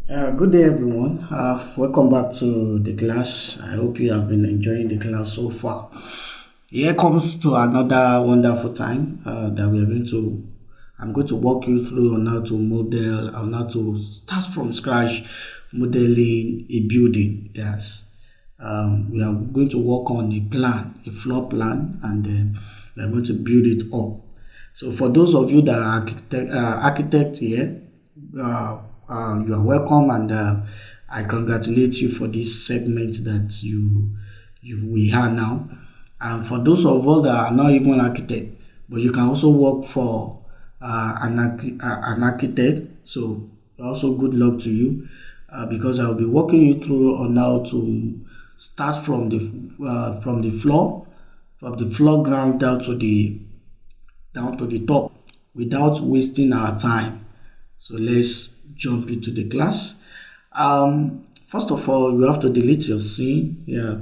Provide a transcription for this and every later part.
Good day, everyone. Welcome back to the class. I hope you have been enjoying the class so far. Here comes to another wonderful time that we are going to. I'm going to walk you through on how to model, on how to start from scratch, modeling a building. Yes, we are going to work on a plan, a floor plan, and then we are going to build it up. So, for those of you that are architect here, you are welcome, and I congratulate you for this segment that we have now. And for those of us that are not even architect, but you can also work for an architect. So also good luck to you, because I'll be walking you through on how to start from the floor ground down to the top without wasting our time. So let's jump into the class. First of all, you have to delete your scene. Yeah,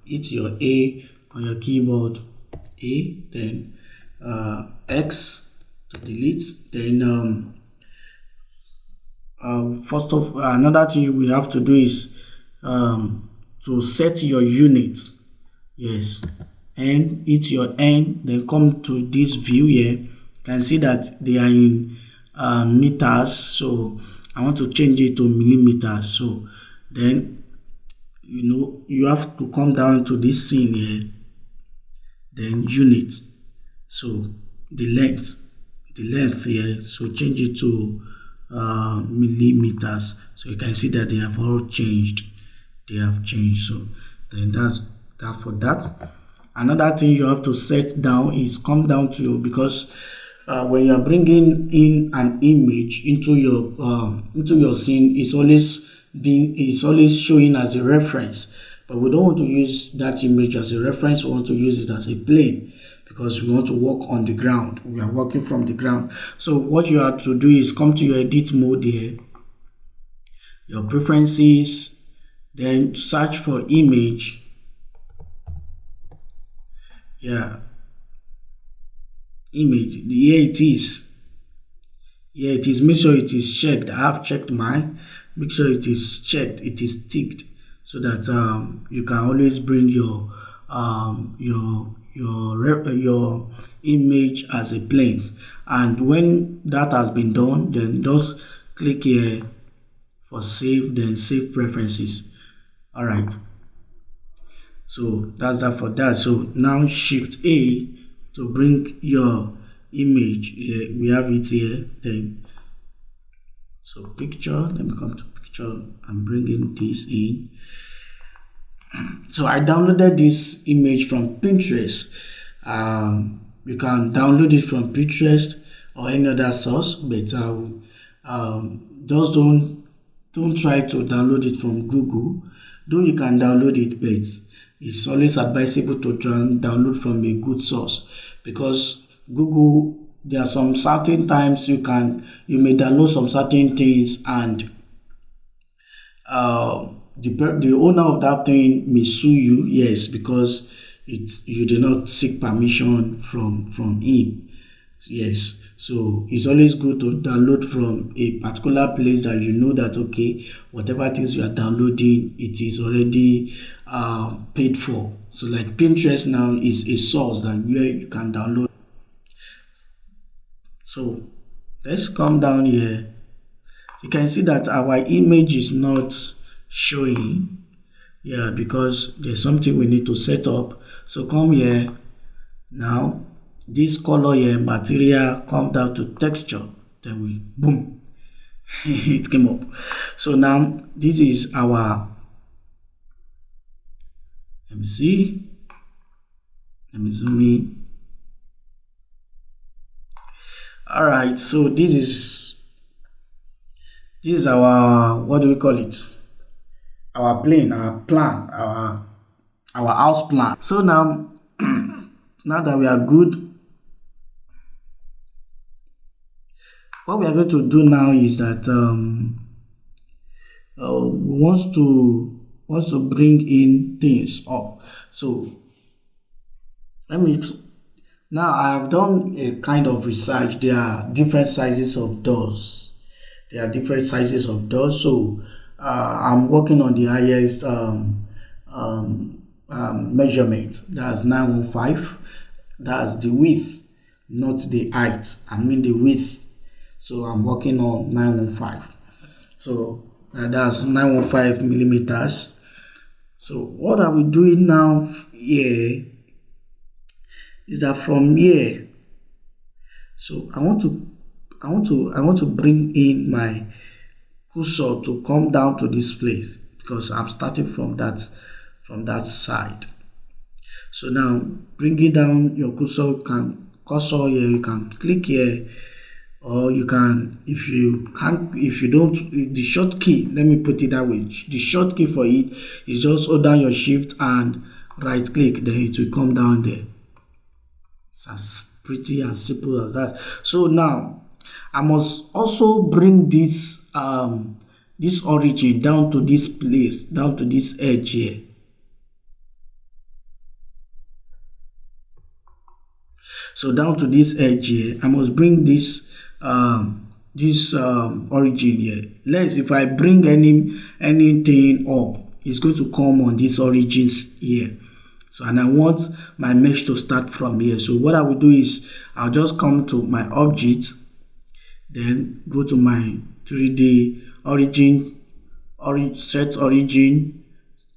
hit your A on your keyboard, A, then X to delete. Then first of another thing we have to do is to set your units. Yes, and hit your N, then come to this view here. You can see that they are in meters, so I want to change it to millimeters. So then you have to come down to this scene here, then units. So the length here, so change it to millimeters. So you can see that they have all changed. So then that's that for that. Another thing you have to set down is come down to, because when you are bringing in an image into your scene, it's always showing as a reference. But we don't want to use that image as a reference. We want to use it as a plane, because we want to work on the ground. We are working from the ground. So what you have to do is come to your edit mode here, your preferences, then search for image. Yeah, image, here it is. Make sure it is checked. I have checked mine. Make sure it is checked, it is ticked, so that you can always bring your image as a plane. And when that has been done, then just click here for save, then save preferences. All right, so that's that for that. So now shift A to bring your image here. We have it here. Then so picture, let me come to picture and bring in this in. So I downloaded this image from Pinterest. You can download it from Pinterest or any other source, but just don't try to download it from Google. Though you can download it, but it's always advisable to download from a good source, because Google, there are some certain times you may download some certain things, and the owner of that thing may sue you. Yes, because you did not seek permission from him. Yes, so it's always good to download from a particular place that you know that, okay, whatever things you are downloading, it is already paid for. So like Pinterest now is a source that where you can download. So let's come down here. You can see that our image is not showing. Yeah, because there's something we need to set up. So come here now. This color here, material, come down to texture, then we boom, it came up. So now this is our, let me see, let me zoom in. All right, so this is our, what do we call it, our plane, our plan, our house plan. So now now that we are good, what we are going to do now is that we wants to bring in things up. So now I have done a kind of research. There are different sizes of doors. there are different sizes of doors. So I'm working on the highest measurement. That's 915. That's the width, not the height. I mean the width. So I'm working on 915. So that's 915 millimeters. So what are we doing now here is that from here, so I want to bring in my cursor to come down to this place because I'm starting from that side. So now bringing down your cursor, here, you can click here, or you can, if you don't, the short key, let me put it that way, the short key for it is just hold down your shift and right click, then it will come down there. It's as pretty and simple as that. So now I must also bring this this origin down to this place, down to this edge here. So down to this edge here, I must bring this origin here. Let's, if I bring anything up, it's going to come on these origins here. So, and I want my mesh to start from here. So what I will do is I'll just come to my object, then go to my 3D origin, set origin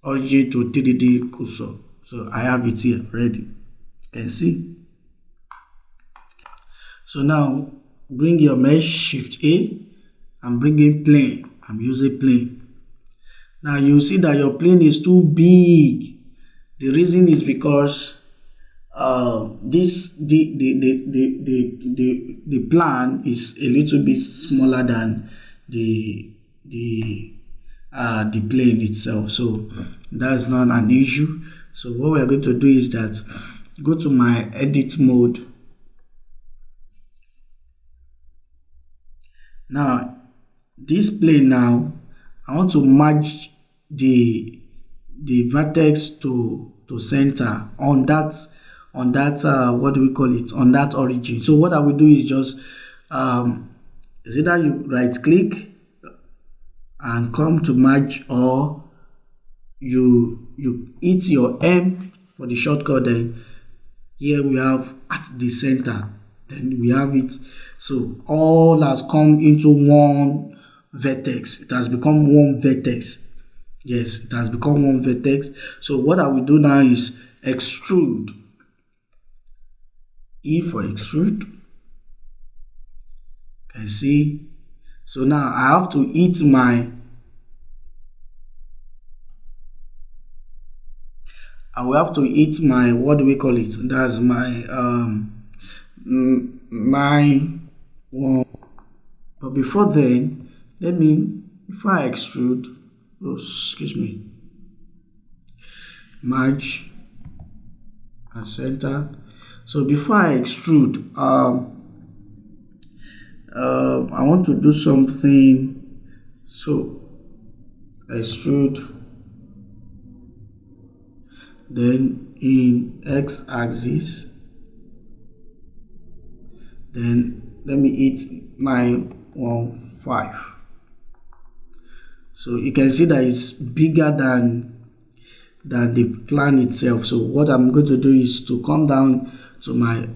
to 3D cursor. So I have it here ready. You can see. So now bring your mesh, shift A, and bring in plane. I'm using plane. Now you see that your plane is too big. The reason is because the plan is a little bit smaller than the plane itself. So that's not an issue. So what we are going to do is that go to my edit mode. Now this plane, now I want to merge the vertex to center on that what do we call it, on that origin. So what I will do is just is either you right click and come to merge, or you hit your M for the shortcut. Then here we have at the center, then we have it. So all has come into one vertex. It has become one vertex. Yes, it has become one vertex. So what I will do now is extrude. E for extrude. Can see. So now I have to hit my, what do we call it? That's my 9-1. But before then, before I extrude, merge and center. So before I extrude, I want to do something. So extrude, then in x-axis, then let me hit 915. So you can see that it's bigger than the plan itself. So what I'm going to do is to come down to my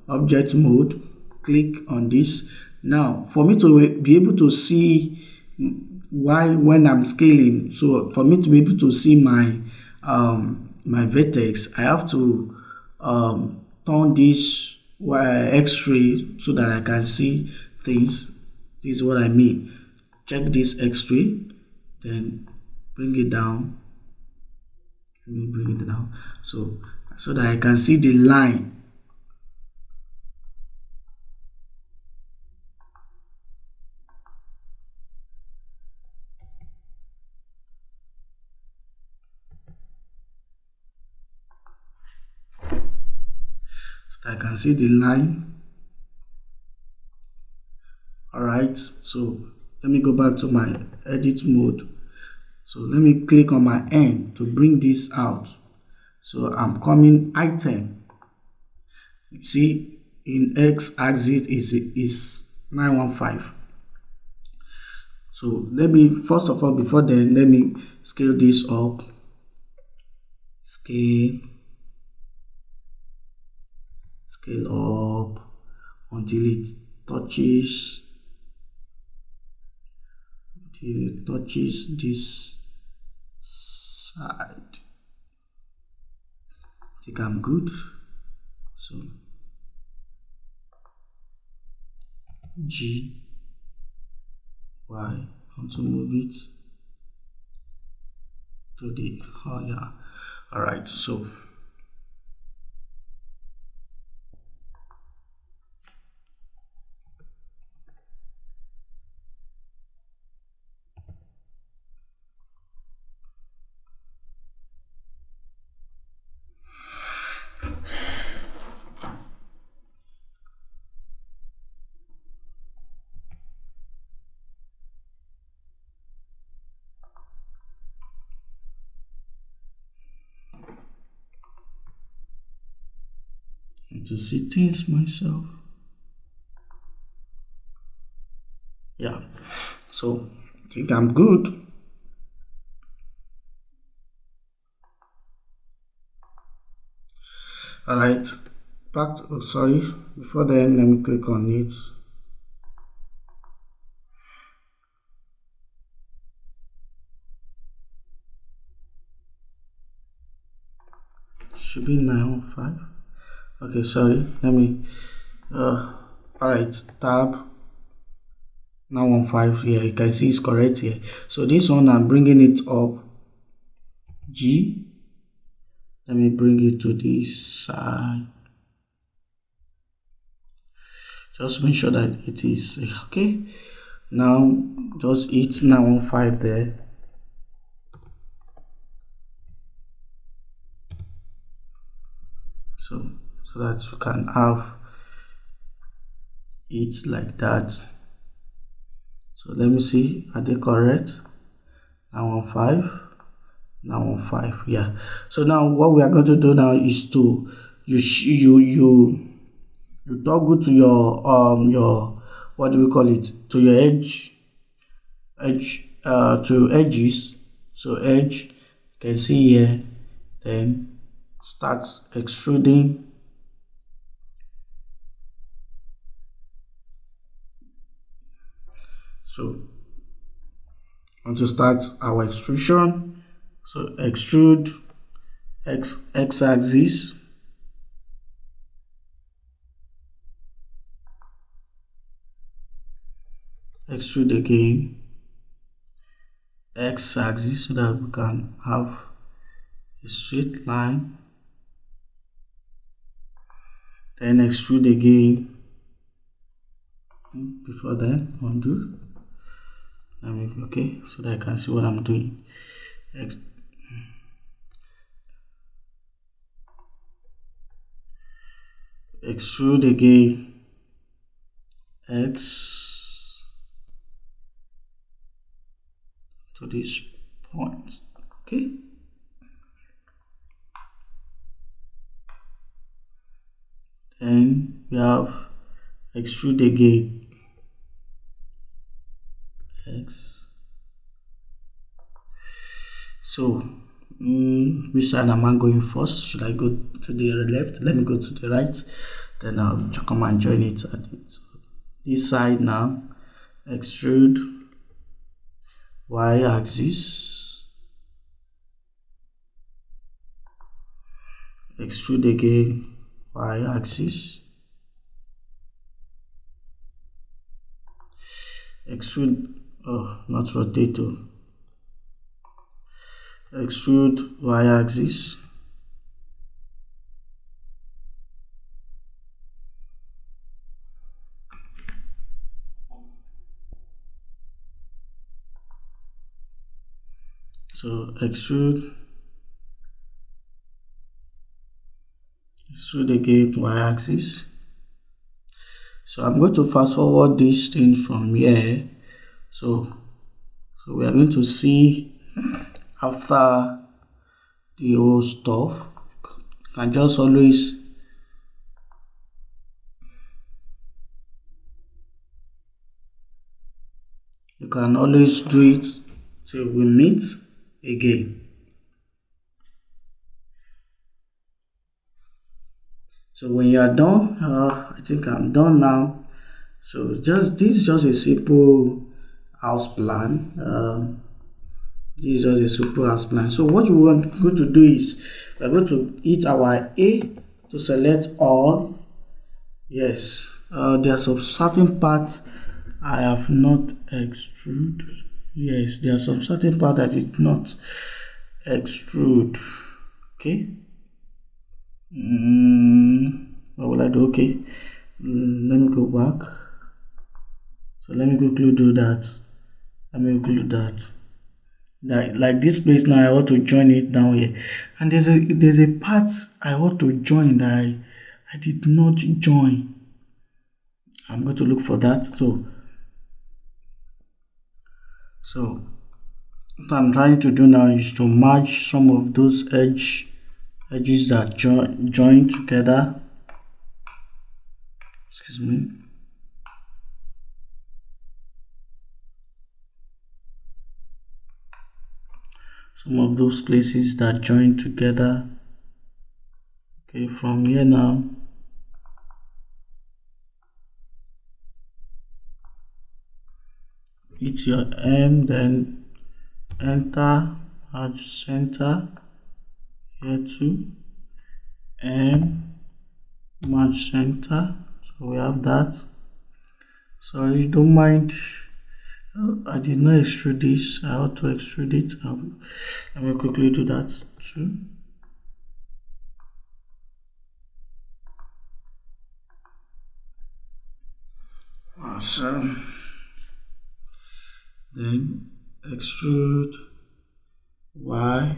object mode, click on this. Now for me to be able to see when I'm scaling, so for me to be able to see my my vertex, I have to turn this x-ray so that I can see things. This is what I mean. Check this x-ray, then bring it down. Let me bring it down so that I can see the line. So I can see the line. All right, so let me go back to my edit mode. So let me click on my N to bring this out. So I'm coming item. You see, in x-axis is 915. So let me, first of all, before then, let me scale this up. Scale up until it touches this side. I think I'm good. So G Y, I want to move it to the, oh yeah, all right. So I need to see things myself. Yeah, so I think I'm good. All right, back to, oh, sorry, before then, let me click on it. Should be 915. Okay, sorry, let me, all right, tab 915 here, you can see it's correct here. So this one, I'm bringing it up G. Let me bring it to this side. Just make sure that it is okay. Now just hit 915 there. So that you can have it like that. So let me see, are they correct? 915, yeah. So now what we are going to do now is to you toggle to your, what do we call it, to your to edges. So edge, you can see here, then start extruding. So I want to start our extrusion. So extrude x-axis, extrude again x-axis, so that we can have a straight line. Then extrude again. Before then, undo. Okay, so that I can see what I'm doing. Extrude again x to this point. Okay, then we have extrude again x. So which side am I going first? Should I go to the left? Let me go to the right, then I'll come and join it at it. So this side now, extrude y-axis, extrude again y-axis, extrude, oh, not rotate, extrude y-axis, so extrude again y-axis. So I'm going to fast forward this thing from here. So we are going to see after the whole stuff. You can just always You can always do it till we meet again. So when you are done, I think I'm done now. So just this is just a simple house plan. This is just a simple house plan. So what you want going to do is we're going to hit our A to select all. Yes, there are some certain parts I have not extrude. Yes, there are some certain parts I did not extrude. Okay. What will I do? Okay. Let me go back. So let me quickly do that. Let me quickly do that. Like this place now, I want to join it down here, and there's a part I want to join that I did not join. I'm going to look for that. So what I'm trying to do now is to merge some of those edges that join together. Excuse me. Some of those places that join together. Okay, from here now. Hit your M, then enter, add center here too, M, match center. So we have that. Sorry, don't mind. I did not extrude this. I ought to extrude it. Let me quickly do that too. Awesome. Then extrude Y.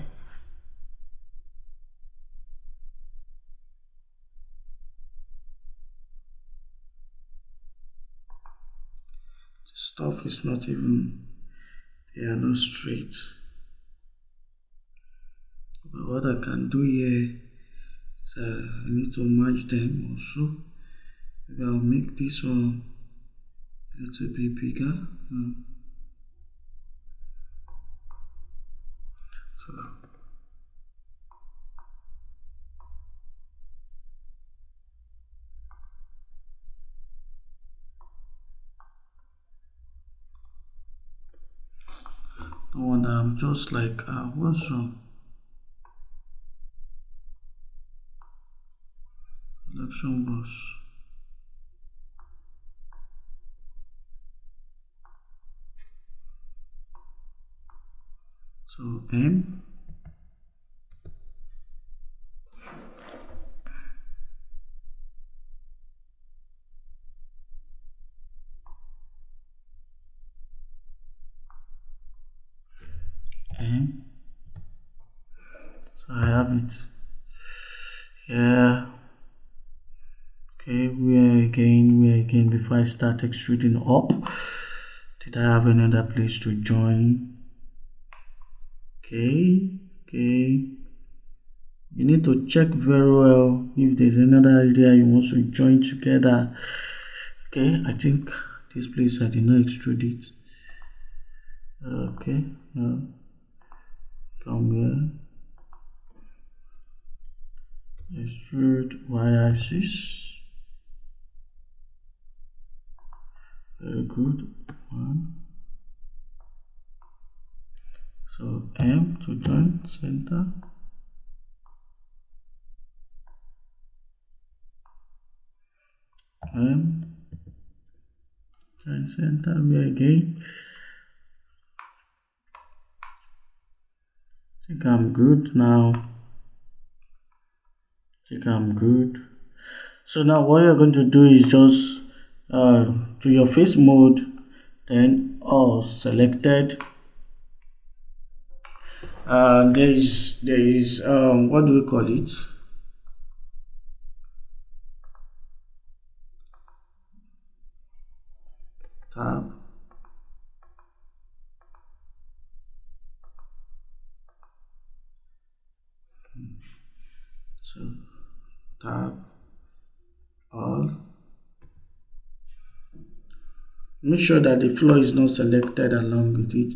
Stuff is not even, they are not straight. But what I can do here is I need to merge them also. Maybe I'll make this one a little bit bigger. So no wonder I'm just like what's wrong? Selection box. So M. M. So I have it here. Okay, where again before I start extruding up. Did I have another place to join? Okay. You need to check very well if there's another area you want to join together. Okay, I think this place I did not extrude it. Okay, come here. Extrude y-axis. Very good. One. So M to join center. M join center here again. I think I'm good now. So now what you're going to do is just to your face mode, then all selected. There is what do we call it? Tab. So tab all. Make sure that the floor is not selected along with it.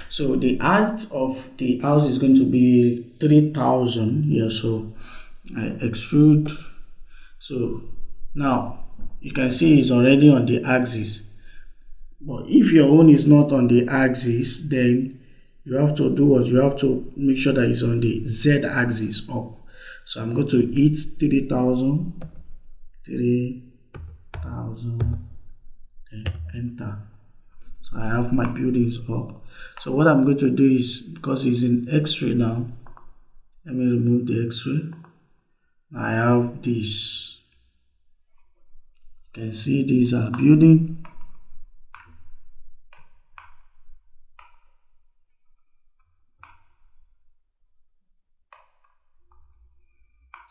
So the height of the house is going to be 3000 here. So I extrude. So now you can see it's already on the axis. But if your own is not on the axis, then you have to do what you have to make sure that it's on the Z axis up. So I'm going to hit 3000, and enter. So I have my buildings up. So what I'm going to do is, because it's in X-ray now, let me remove the X-ray. I have this. You can see these are building.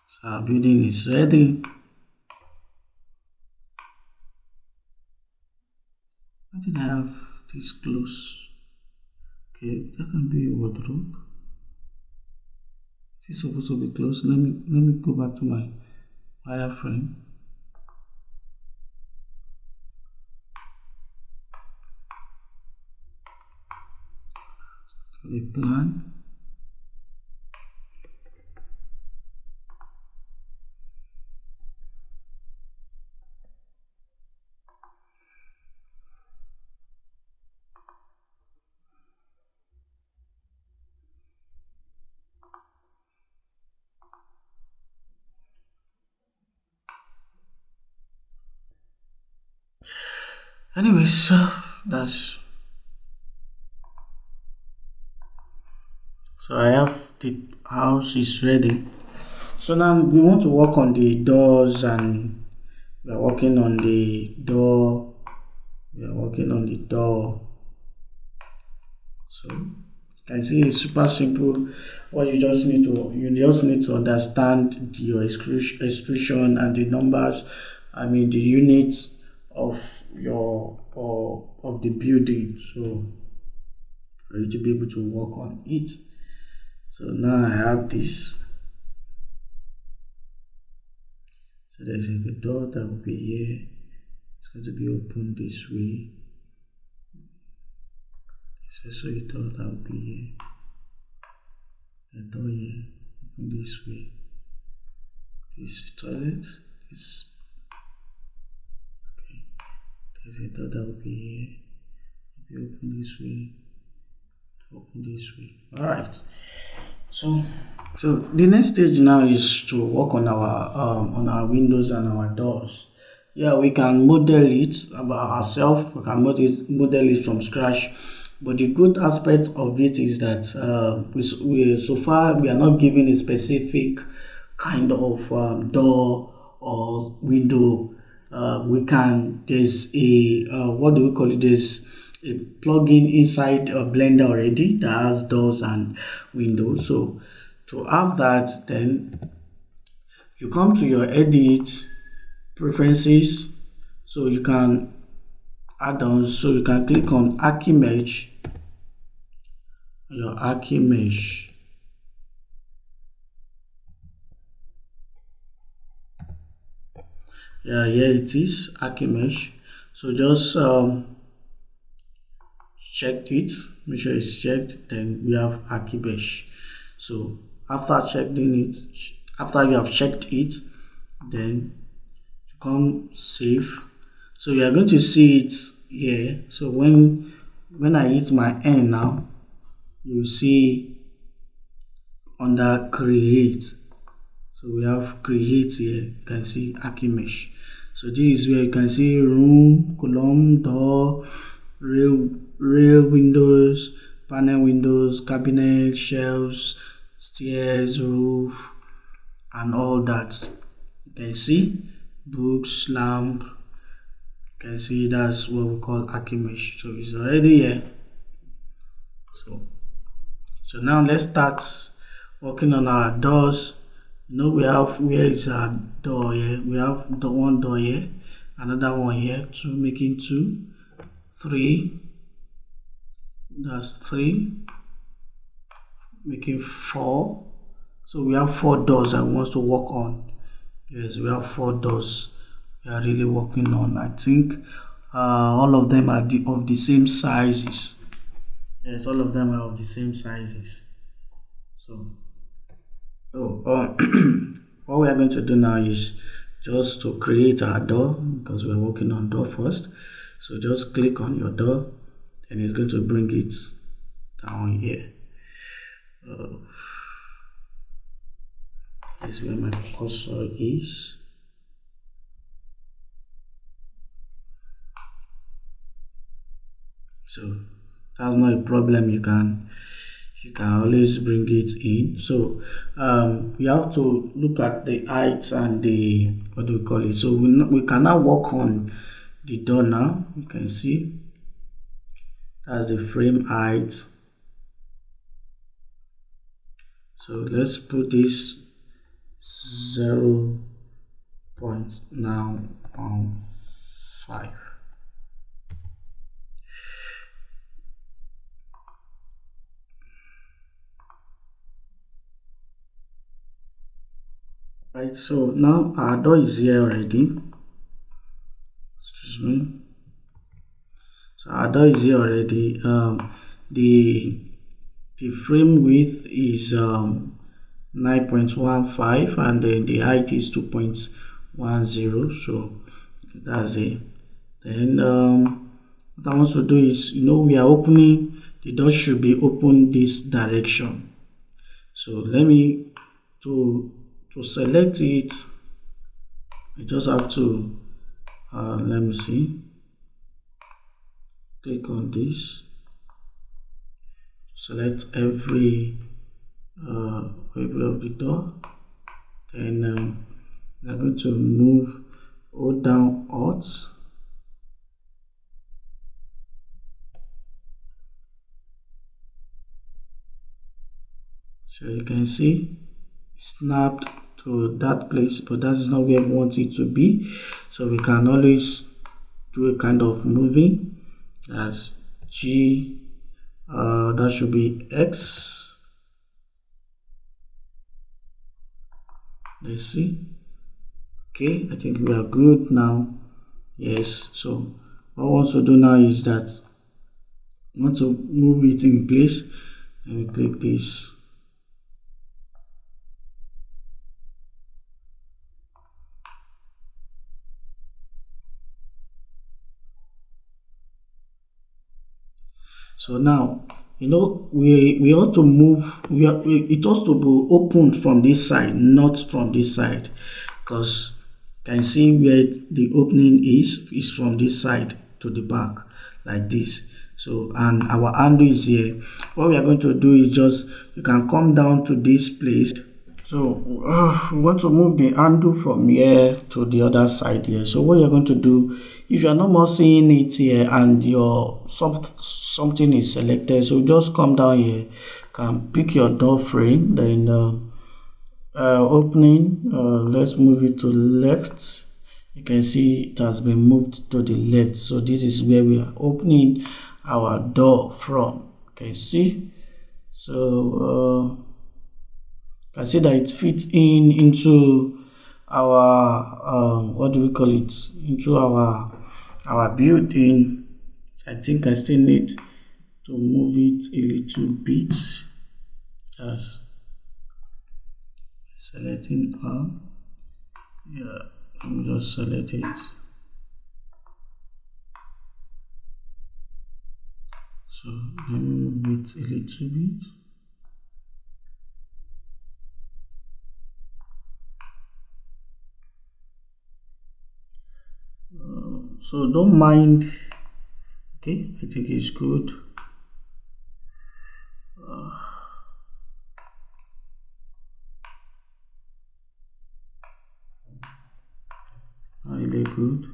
So our building is ready. Why did I have this close? Okay, that can be a wardrobe. Is this supposed to be closed? Let me go back to my wireframe. So the plan. Anyway, so I have the house is ready. So now we want to work on the doors, and we are working on the door. So you can see it's super simple. What you just need to understand your extrusion and the numbers. I mean the units of your of the building. So for you to be able to work on it. So now I have this. So there's a door that will be here. It's going to be open this way. There's also a door that will be here. The door here, open this way. This toilet is okay. There's a door that will be here. If you open this way, open this way. Alright. So the next stage now is to work on our windows and our doors. Yeah, we can model it about ourselves. We can model it from scratch. But the good aspect of it is that so far we are not given a specific kind of door or window. There's a what do we call it? There's a plugin inside a Blender already that has doors and windows. So to have that, then you come to your edit preferences. So you can add-ons. So you can click on Archimesh. Your Archimesh. Yeah, here it is, Archimesh. So just check it, make sure it's checked. Then we have Archimesh. So after you have checked it, then you come save. So you are going to see it here. So when I hit my N now, you see under create. So we have create here. You can see Archimesh. So this is where you can see room, column, door, rail windows, panel windows, cabinet, shelves, stairs, roof, and all that. You can see books, lamp. You can see that's what we call Archimesh. So it's already here. So now let's start working on our doors. We have, where is our door here? We have the one door here, another one here, making 2, 3. That's 3, making 4. So we have 4 doors that we want to work on. Yes, we have 4 doors we are really working on. I think all of them are of the same sizes. Yes, all of them are of the same sizes. So, what we are going to do now is just to create our door, because we are working on door first. So just click on your door, and it's going to bring it down here. This is where my cursor is. So that's not a problem. You can always bring it in. So we have to look at the height and the, what do we call it? So we can now work on the door now. You can see that's the frame height. So let's put this 0 point now on 5. Right, so now our door is here already. Excuse me. So our door is here already. The frame width is 9.15, and then the height is 2.10. So that's it. Then what I want to do is, we are opening the door, should be open this direction. So let me to select it. I just have to let me see, click on this, select every of the door, then I'm going to move hold down Alt, so you can see snapped to that place, but that is not where we want it to be. So we can always do a kind of moving as G, that should be X. Let's see. Okay, I think we are good now. Yes, so what I want to do now is that I want to move it in place, and we click this. So now, we ought to move, it ought to be opened from this side, not from this side, because you can see where the opening is from this side to the back, like this. So, and our handle is here. What we are going to do is just, you can come down to this place. So we want to move the handle from here to the other side here. So what you're going to do, if you're not more seeing it here and your something is selected, so just come down here, can pick your door frame, then opening, let's move it to left. You can see it has been moved to the left. So this is where we are opening our door from. Okay, see, so I see that it fits into our what do we call it, into our building. I think I still need to move it a little bit, as selecting all. Yeah, I'm just select it. So let me move it a little bit. So don't mind. Okay, I think it's good. It's not really good.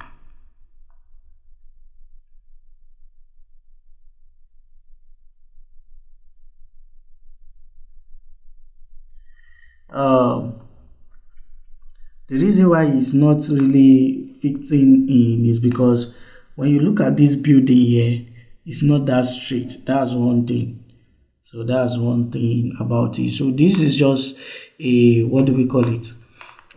The reason why it's not really fitting in is because when you look at this building here, it's not that straight. That's one thing. So that's one thing about it. So this is just a, what do we call it,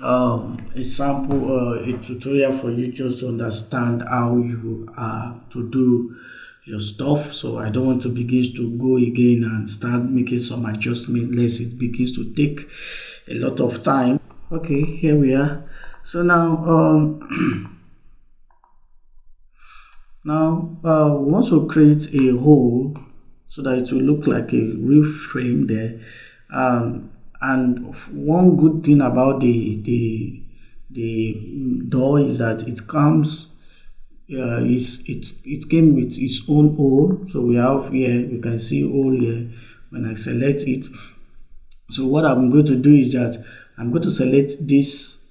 a sample, a tutorial for you just to understand how you are to do your stuff. So I don't want to begin to go again and start making some adjustments lest it begins to take a lot of time. Okay, here we are. So now we want to create a hole so that it will look like a real frame there. And one good thing about the door is that it comes it came with its own hole. So we have here, you can see hole here when I select it. So what I'm going to do is that I'm going to select this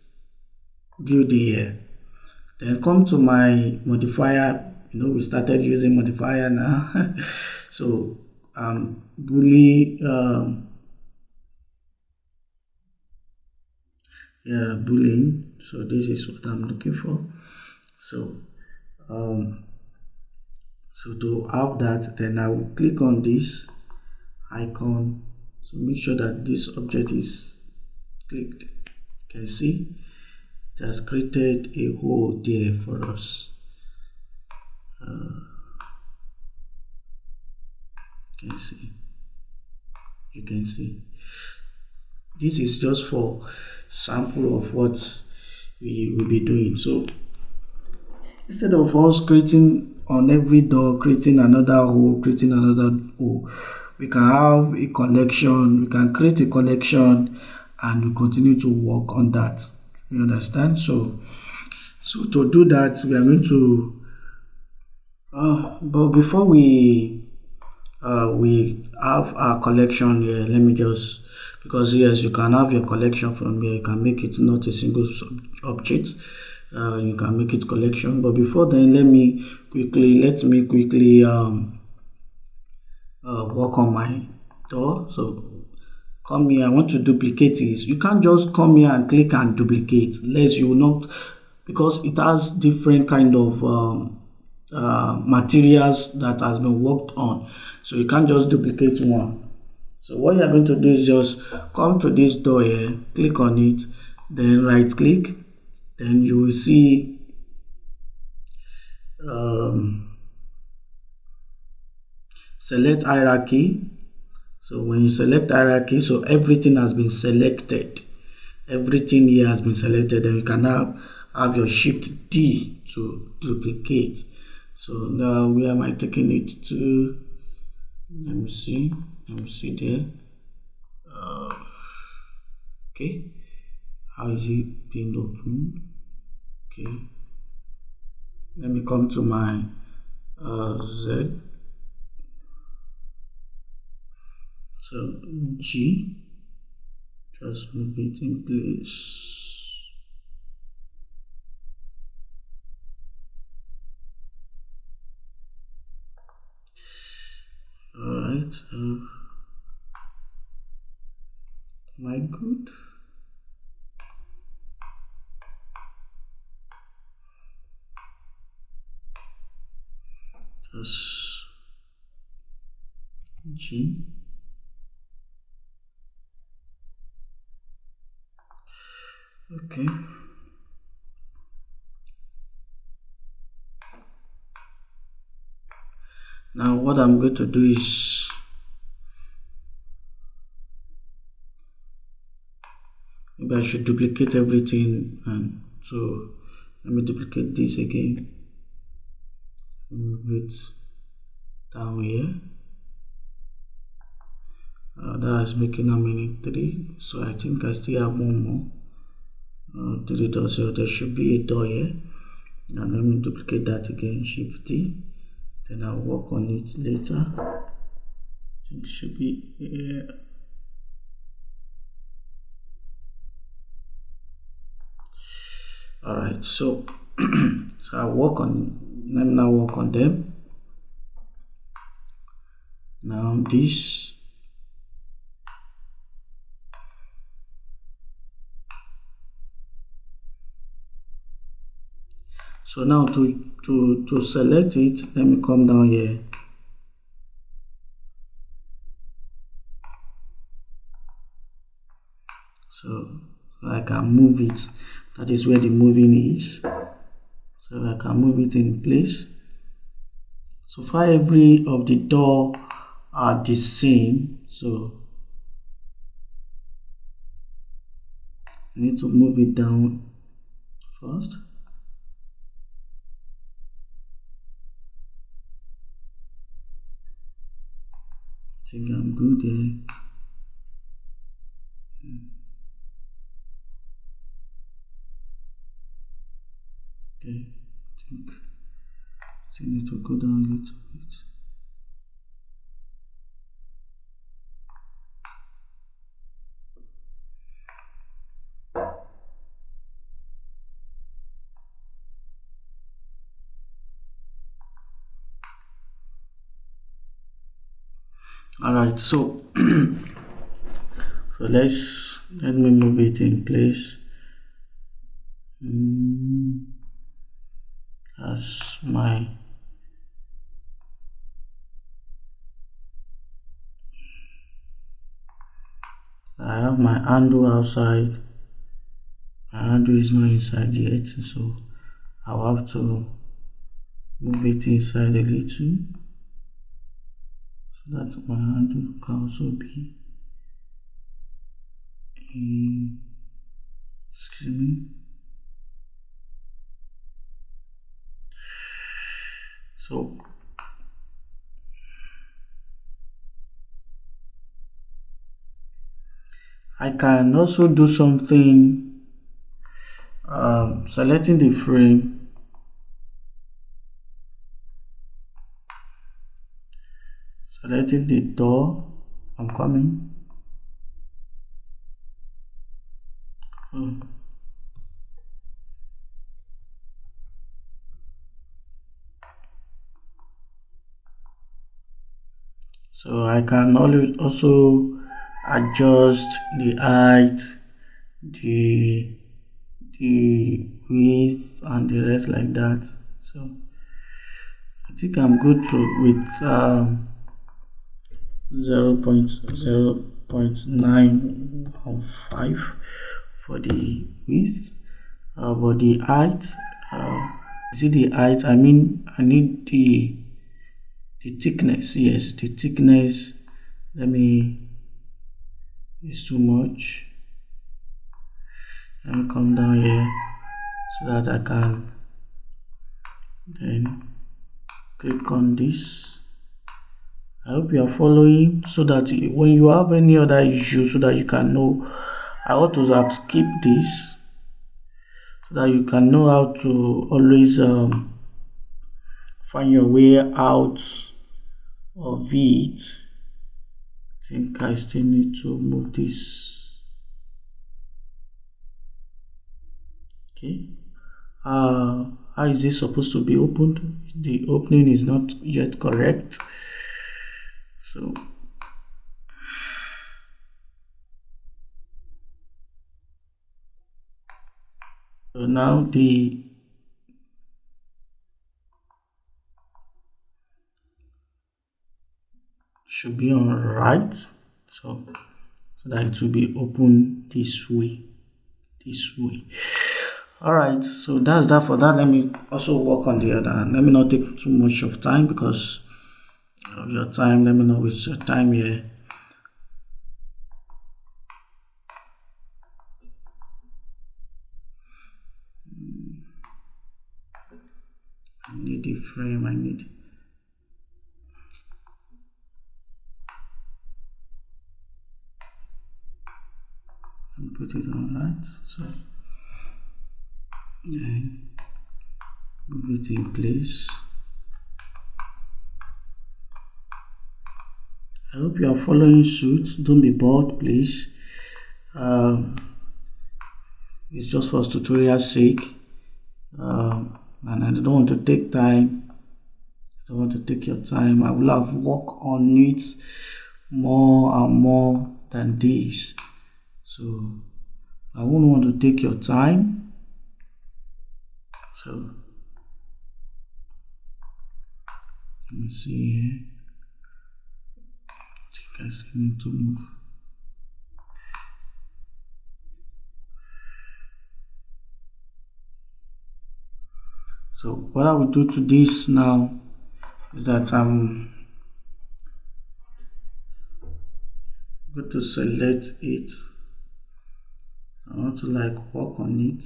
building here, then come to my modifier. We started using modifier now. So boolean boolean. So this is what I'm looking for. So to have that, then I will click on this icon. So make sure that this object is clicked. You can see it has created a hole there for us. You can see this is just for sample of what we will be doing. So instead of us creating on every door, creating another hole, we can have a collection. We can create a collection and we continue to work on that. You understand? So to do that, we are going to but before we have our collection here, let me just, because yes, you can have your collection from here. You can make it not a single object. You can make it collection, but before then, let me quickly work on my door. So come here. I want to duplicate this. You can't just come here and click and duplicate, lest you will not, because it has different kind of materials that has been worked on. So you can't just duplicate one. So what you're going to do is just come to this door here, click on it, then right click, then you will see select hierarchy. So when you select hierarchy, so everything has been selected. Everything here has been selected, and you can now have your shift D to duplicate. So now where am I taking it to? Let me see there. Okay, how is it being opened? Okay, let me come to my Z. So G, just move it in place. Alright, am I good? Just G. Okay. Now what I'm going to do is maybe I should duplicate everything, and so let me duplicate this again, move it down here. That is making how many? 3. So I think I still have one more. 3 doors, so there should be a door here. Now let me duplicate that again, shift D, then I'll work on it later. I think it should be here. Alright, so I'll work on, let me now work on them. Now this, so now to select it, let me come down here. So I can move it. That is where the moving is. So I can move it in place. So far every of the door are the same. So I need to move it down first. I think I'm good there. Okay, I still need to go down a little bit. All right, so let me move it in place. As I have my handle outside. My handle is not inside yet, so I'll have to move it inside a little so that my handle can also be excuse me. So I can also do something, selecting the frame, selecting the door. I'm coming. So I can always also adjust the height, the width, and the rest like that. So I think I'm good with 0.915 for the width, but the height, see the height, I mean I need the thickness. Yes, the thickness, it's too much. Let me come down here so that I can then click on this. I hope you are following, so that when you have any other issue, so that you can know, I ought to have skipped this so that you can know how to always find your way out of it. I think I still need to move this. Okay. How is this supposed to be opened? The opening is not yet correct. So now the should be on right, so that it will be open this way. All right, so that's that for that. Let me also work on the other hand. Let me not take too much of time because of your time. Let me not waste your time here. I need the frame. I need and put it on right. So then move it in place. I hope you are following suit. Don't be bored, please. It's just for tutorial's sake, and I don't want to take time. I don't want to take your time. I will have worked on it more and more than this, so I won't want to take your time. So let me see here. I think I still need to move. So what I will do to this now is that I'm going to select it. I want to work on it.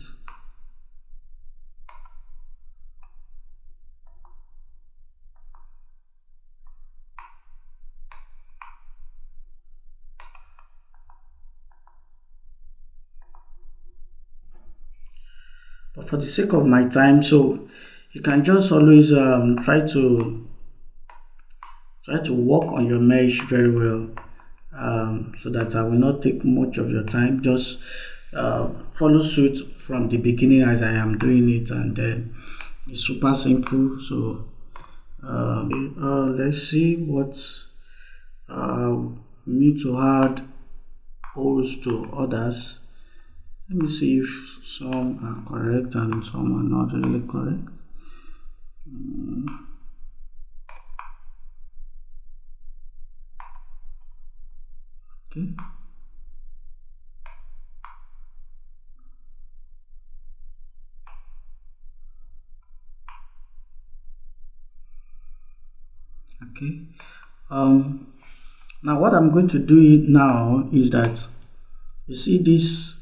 But for the sake of my time, so you can just always try to work on your mesh very well, so that I will not take much of your time. Just follow suit from the beginning as I am doing it, and then it's super simple. So let's see what we need to add holes to others. Let me see if some are correct and some are not really correct. Okay. Okay. Now what I'm going to do now is that you see this,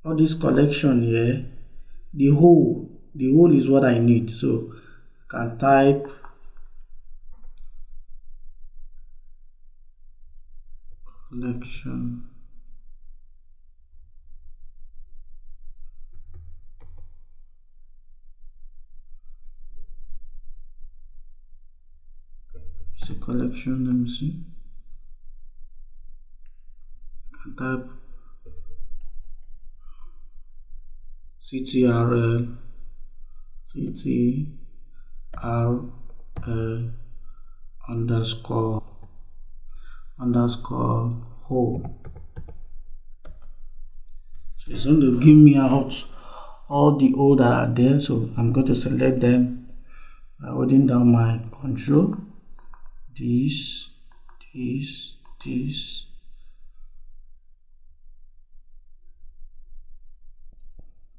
all this collection here, the whole is what I need. So I can type collection. See collection, let me see. I can type CTRL underscore whole. So it's going to give me out all the O that are there. So I'm going to select them by holding down my control. This.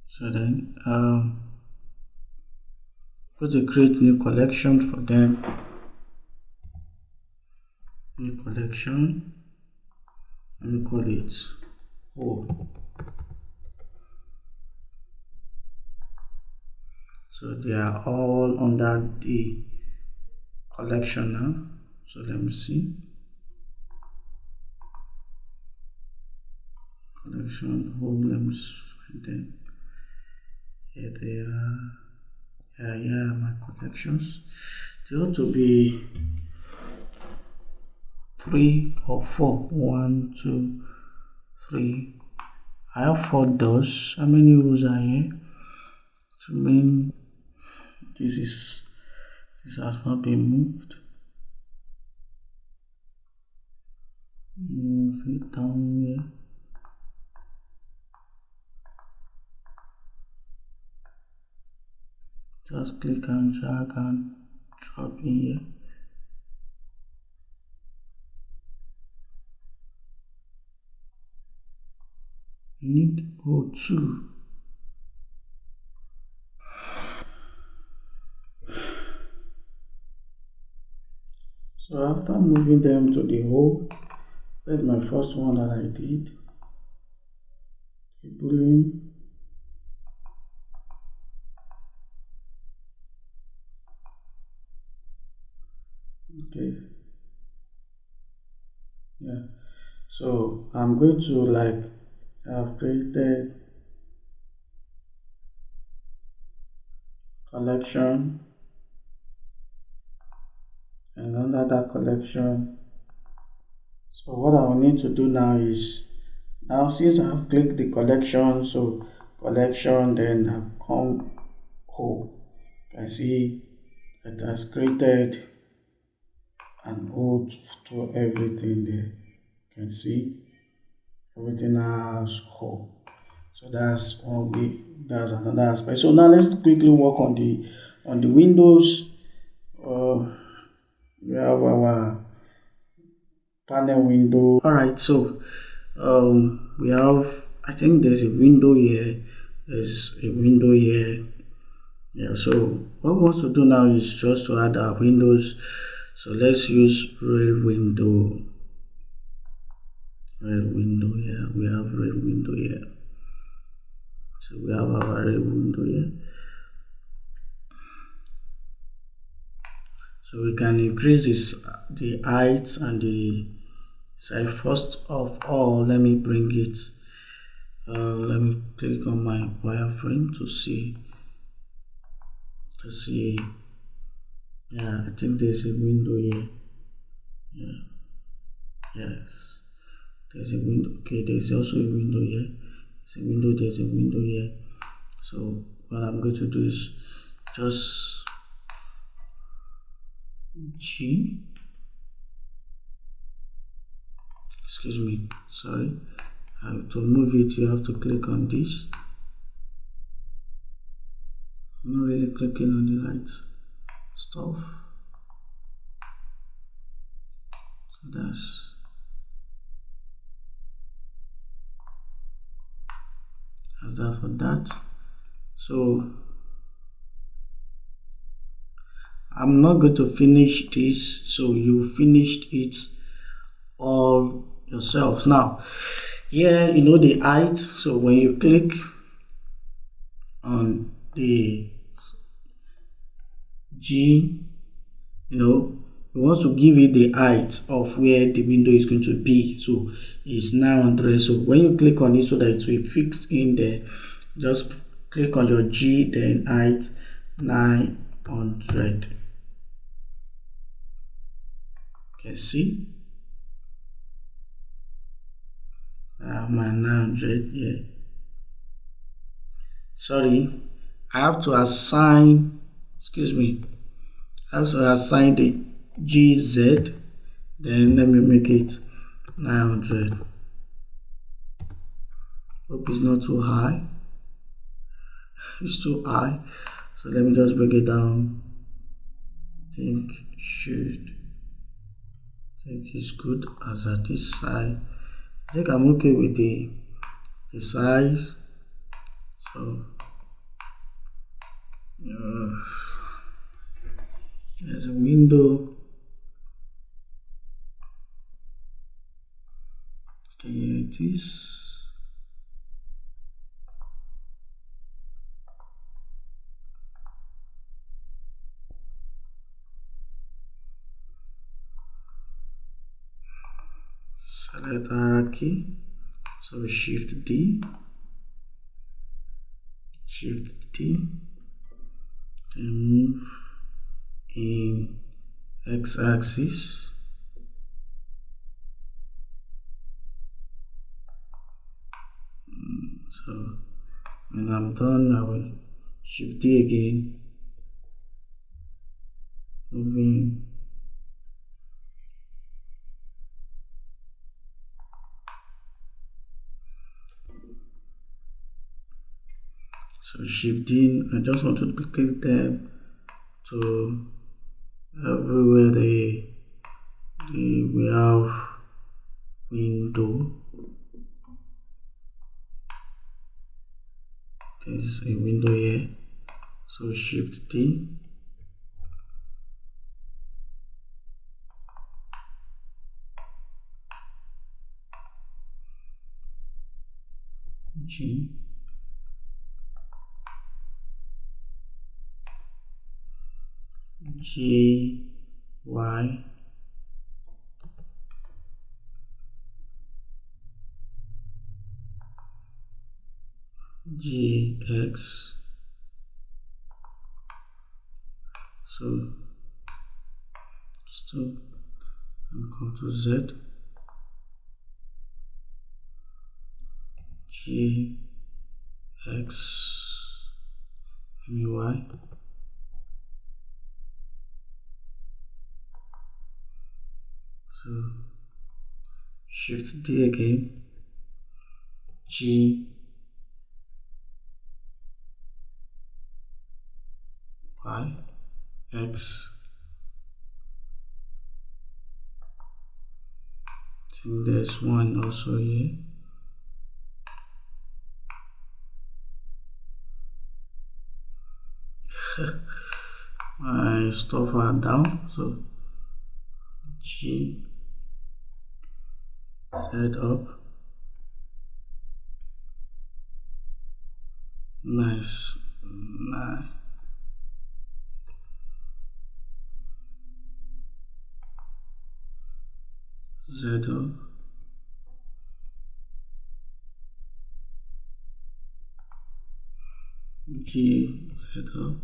So then going to create new collection for them. New collection. Let me call it whole. So they are all under the collection now. So let me see. Collection whole, let me find them. Here they are. Here are my collections. They ought to be 3 or 4. 1, 2, 3. I have 4 doors. How many rows are here? To mean this has not been moved. Move it down here. Just click and drag and drop in here. Need O2. So after moving them to the hole, there's my first one that I did. Boolean. Okay. Yeah. So I'm going to I've created collection, and under that collection, so what I will need to do now is, now since I've clicked the collection, so collection, then I've come home, I see it has created an ode to everything there. You can see everything has whole. So that's one way, that's another aspect. So now let's quickly work on the windows. We have our panel window. All right, so we have, I think there's a window here, there's a window here, Yeah, so what we want to do now is just to add our windows. So let's use red window. Red window here. We have red window here. So we have our red window here. So we can increase the height and the size. First of all, let me bring it. Let me click on my wireframe to see. Yeah, I think there's a window here. Yeah. Yes. There's a window. Okay, there's also a window here. There's a window here. So what I'm going to do is just G. Excuse me. Sorry. To move it, you have to click on this. I'm not really clicking on the right stuff. So that's that for that. So I'm not going to finish this, so you finished it all yourselves. Now here, the height. So when you click on the G, you want to give it the height of where the window is going to be. So it's 900. So when you click on it, so that it will fix in there, just click on your G, then height 900. Okay, see, I have my 900 here. Sorry, I have to assign, excuse me, I have to assign the GZ, then let me make it 900. Hope it's not too high. It's too high, so let me just break it down. I think it's good as at this side. I think I'm okay with the size. So there's a window. Okay, here it is. Select hierarchy. So Shift D, then move in x-axis. So when I'm done, I will Shift D again, moving so Shift D. I just want to duplicate them to everywhere we have window. There's a window here, so Shift D, G, G, Y, G, X. So stop and go to Z, G, X, and Y. So Shift D again, G, Y, X. I think there's one also here. my stuff are down. So G Z up. Nice. 9 Z up. G Z up.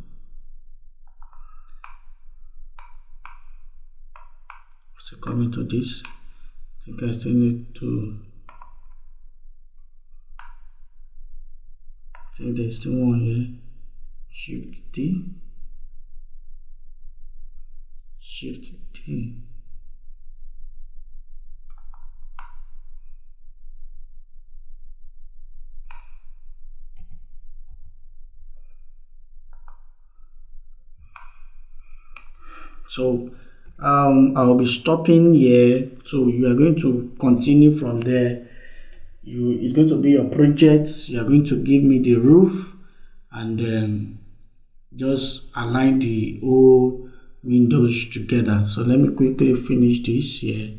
So coming to this, I think I still need to. I think there's still one here. Shift D. Shift D. So I'll be stopping here. So you are going to continue from there. It's going to be your project. You are going to give me the roof, and just align the whole windows together. So let me quickly finish this here.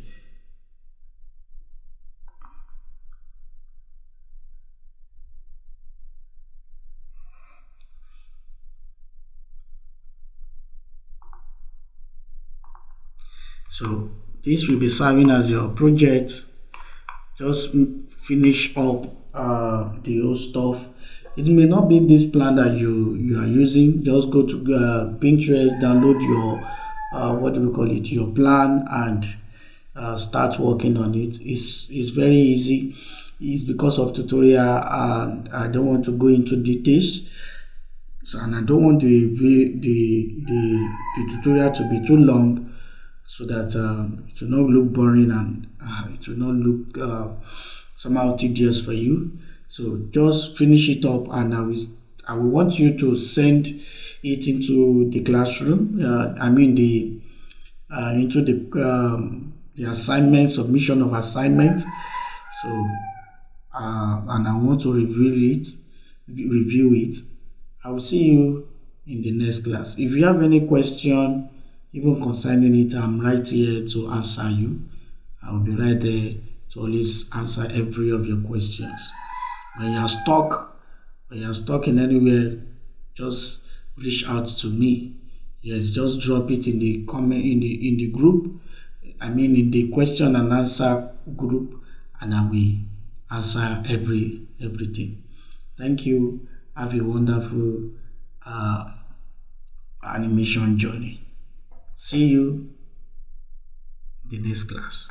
So this will be serving as your project. Just finish up the whole stuff. It may not be this plan that you are using. Just go to Pinterest, download your what do we call it, your plan, and start working on it. It's very easy. It's because of tutorial, and I don't want to go into details. So, and I don't want the tutorial to be too long, so that it will not look boring, and it will not look somehow tedious for you. So just finish it up, and I will want you to send it into the classroom. I mean into the assignment, submission of assignment. So and I want to review it. I will see you in the next class. If you have any question, even concerning it, I'm right here to answer you. I will be right there to always answer every of your questions. When you're stuck in anywhere, just reach out to me. Yes, just drop it in the comment in the group. I mean in the question and answer group, and I will answer everything. Thank you. Have a wonderful animation journey. See you in the next class.